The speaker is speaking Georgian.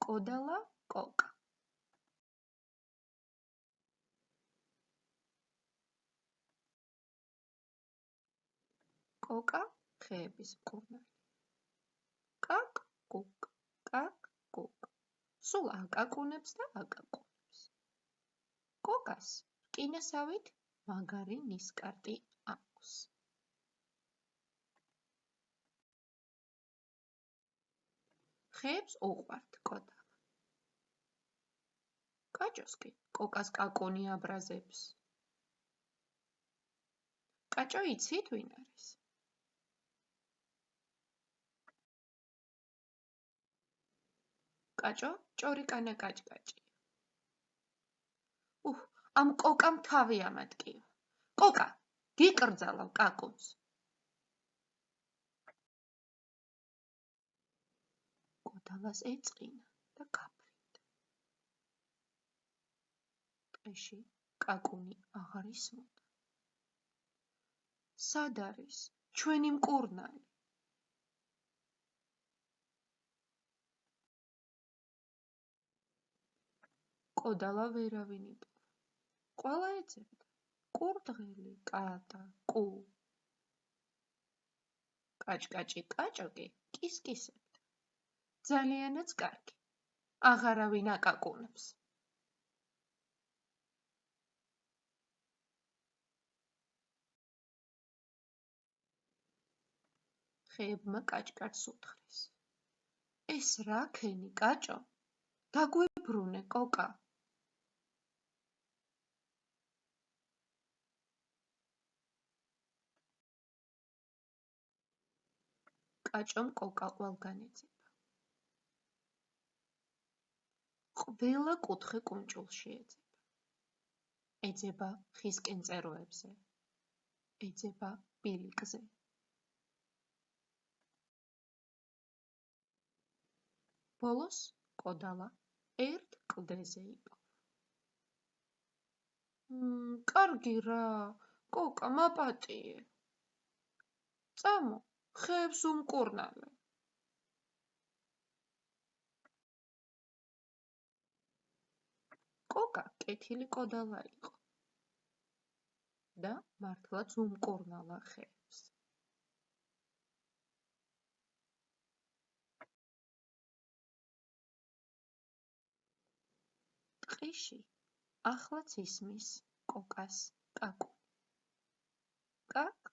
კოდალა, კოკა. კოკა, ხეების მკურნალი. კაკ, კუკ, კაკ, კუკ. სულ აკაკუნებს და აკაკუნებს. კოკას რკინასავით მაგარი ნისკარტი აქვს. ხეებს უყვართ კოდალა. კაჭოს კი კოკას კაკუნი აბრაზებს. კაჭო იცით ვინ არის? კაჭო ჭორიკანა კაჭკაჭია. ამ კოკამ თავი ამატკივა. კოკა, გიკრძალავ კაკუნს. კოდალას ეწყინა და გაფრინდა. ტყეში კაკუნი აღარ ისმოდა. სად არის ჩვენი მკურნალი? კოდალა ვერავინ იტოვა. ყველა ეძებდა. კურდღელი, კატა, კუ. კაჭკაჭი კაჭო კი კისკისებდა. ძალიანაც კარგი. აღარავინ აკაკუნებს. ხეებმა კაჭკაჭს უთხრეს. ეს რა ქენი, კაჭო? დაგვიბრუნე, კოკა. კაჭომ კოკა ყველგან ეძება. ყველა კუთხე კუნჭულში ეძება. ეძება ხის კენწეროებზე. ეძება ბილიკზე. ბოლოს კოდალა ერთ კლდეზე იპოვა. კარგი რა, კოკა, მაპატიე. წამო, ხეებს უმკურნალე. კოკა კეთილი კოდალა იყო და მართლაც უმკურნალა ხეებს. ტყეში ახლაც ისმის კოკას კაკუნი. კაკ,